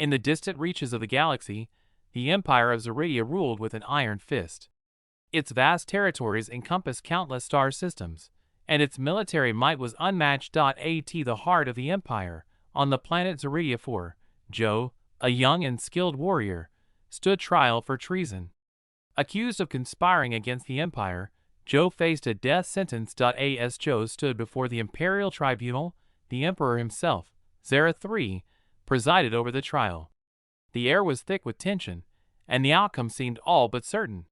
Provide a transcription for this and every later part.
In the distant reaches of the galaxy, the Empire of Xeridia ruled with an iron fist. Its vast territories encompassed countless star systems, and its military might was unmatched. At the heart of the Empire, on the planet Xeridia-IV, Joe, a young and skilled warrior, stood trial for treason. Accused of conspiring against the Empire, Joe faced a death sentence. As Joe stood before the Imperial Tribunal, the Emperor himself, Xeridia-III, presided over the trial. The air was thick with tension, and the outcome seemed all but certain.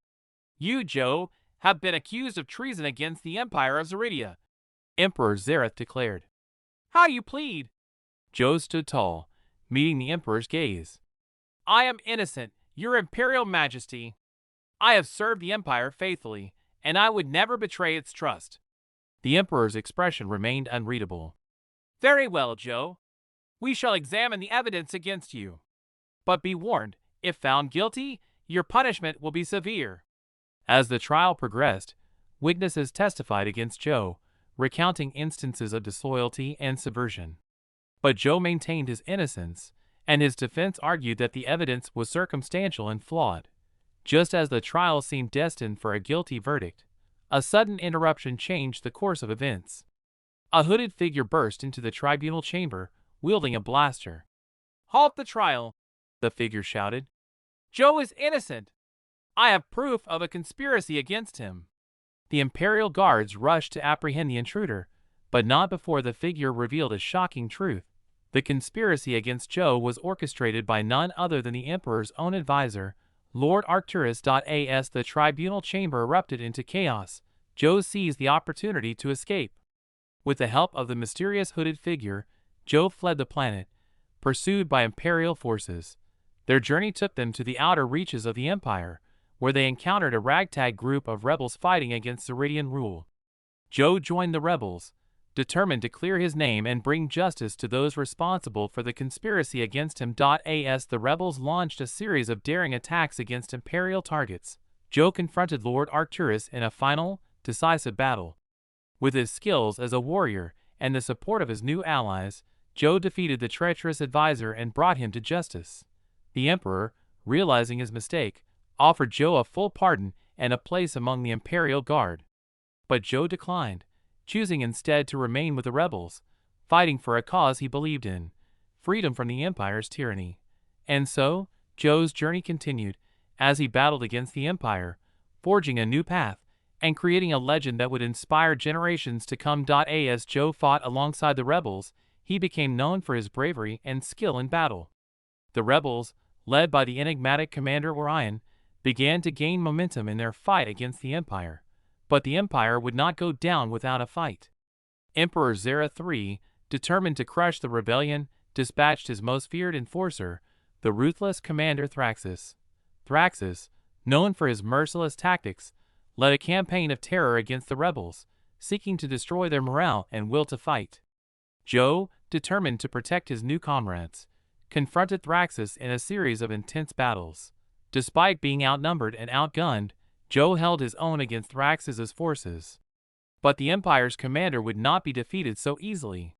"You, Joe, have been accused of treason against the Empire of Xeridia," Emperor Xeridia declared. "How you plead?" Joe stood tall, meeting the Emperor's gaze. "I am innocent, your Imperial Majesty. I have served the Empire faithfully, and I would never betray its trust." The Emperor's expression remained unreadable. "Very well, Joe. We shall examine the evidence against you. But be warned, if found guilty, your punishment will be severe." As the trial progressed, witnesses testified against Joe, recounting instances of disloyalty and subversion. But Joe maintained his innocence, and his defense argued that the evidence was circumstantial and flawed. Just as the trial seemed destined for a guilty verdict, a sudden interruption changed the course of events. A hooded figure burst into the tribunal chamber, wielding a blaster. "Halt the trial!" the figure shouted. "Joe is innocent! I have proof of a conspiracy against him." The Imperial guards rushed to apprehend the intruder, but not before the figure revealed a shocking truth. The conspiracy against Joe was orchestrated by none other than the Emperor's own advisor, Lord Arcturus. As the tribunal chamber erupted into chaos, Joe seized the opportunity to escape. With the help of the mysterious hooded figure, Joe fled the planet, pursued by Imperial forces. Their journey took them to the outer reaches of the Empire, where they encountered a ragtag group of rebels fighting against Xeridian rule. Joe joined the rebels, determined to clear his name and bring justice to those responsible for the conspiracy against him. As the rebels launched a series of daring attacks against Imperial targets, Joe confronted Lord Arcturus in a final, decisive battle. With his skills as a warrior and the support of his new allies, Joe defeated the treacherous advisor and brought him to justice. The Emperor, realizing his mistake, offered Joe a full pardon and a place among the Imperial Guard. But Joe declined, choosing instead to remain with the rebels, fighting for a cause he believed in, freedom from the Empire's tyranny. And so, Joe's journey continued, as he battled against the Empire, forging a new path, and creating a legend that would inspire generations to come. As Joe fought alongside the rebels, he became known for his bravery and skill in battle. The rebels, led by the enigmatic Commander Orion, began to gain momentum in their fight against the Empire. But the Empire would not go down without a fight. Emperor Xeridia-III, determined to crush the rebellion, dispatched his most feared enforcer, the ruthless Commander Thraxus. Thraxus, known for his merciless tactics, led a campaign of terror against the rebels, seeking to destroy their morale and will to fight. Joe, determined to protect his new comrades, confronted Thraxus in a series of intense battles. Despite being outnumbered and outgunned, Joe held his own against Thraxus's forces. But the Empire's commander would not be defeated so easily.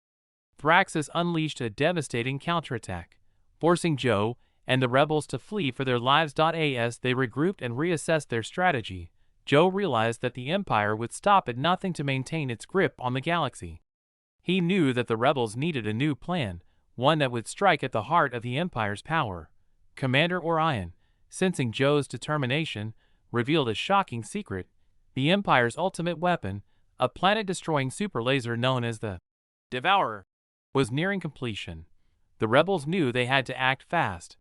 Thraxus unleashed a devastating counterattack, forcing Joe and the rebels to flee for their lives. As they regrouped and reassessed their strategy, Joe realized that the Empire would stop at nothing to maintain its grip on the galaxy. He knew that the rebels needed a new plan, one that would strike at the heart of the Empire's power. Commander Orion, sensing Joe's determination, revealed a shocking secret: the Empire's ultimate weapon, a planet-destroying super laser known as the Devourer, was nearing completion. The rebels knew they had to act fast.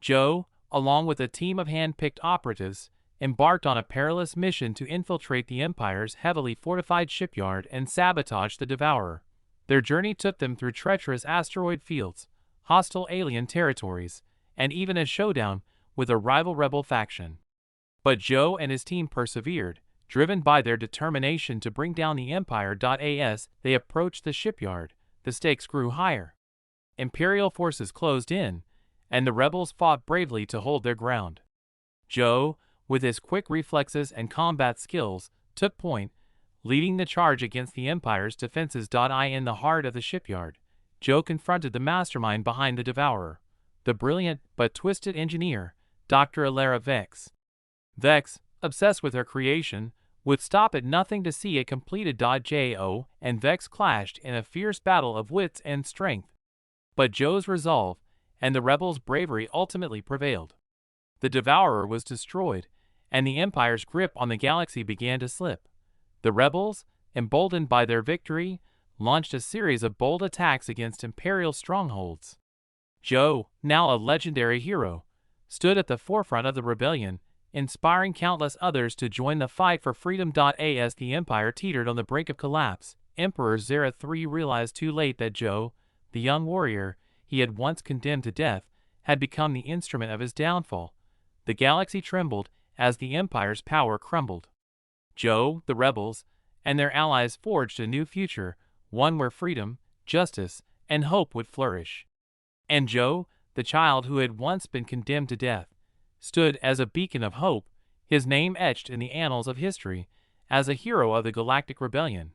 Joe, along with a team of hand-picked operatives, embarked on a perilous mission to infiltrate the Empire's heavily fortified shipyard and sabotage the Devourer. Their journey took them through treacherous asteroid fields, hostile alien territories, and even a showdown with a rival rebel faction. But Joe and his team persevered, driven by their determination to bring down the Empire. As they approached the shipyard, the stakes grew higher. Imperial forces closed in, and the rebels fought bravely to hold their ground. Joe, with his quick reflexes and combat skills, took point, leading the charge against the Empire's defenses. In the heart of the shipyard, Joe confronted the mastermind behind the Devourer. the brilliant but twisted engineer, Dr. Alara Vex. Vex, obsessed with her creation, would stop at nothing to see it completed. Jo and Vex clashed in a fierce battle of wits and strength. But Joe's resolve and the rebels' bravery ultimately prevailed. The Devourer was destroyed, and the Empire's grip on the galaxy began to slip. The rebels, emboldened by their victory, launched a series of bold attacks against Imperial strongholds. Joe, now a legendary hero, stood at the forefront of the rebellion, inspiring countless others to join the fight for freedom. As the Empire teetered on the brink of collapse, Emperor Xeridia-IV realized too late that Joe, the young warrior he had once condemned to death, had become the instrument of his downfall. The galaxy trembled as the Empire's power crumbled. Joe, the rebels, and their allies forged a new future, one where freedom, justice, and hope would flourish. And Joe, the child who had once been condemned to death, stood as a beacon of hope, his name etched in the annals of history as a hero of the Galactic Rebellion.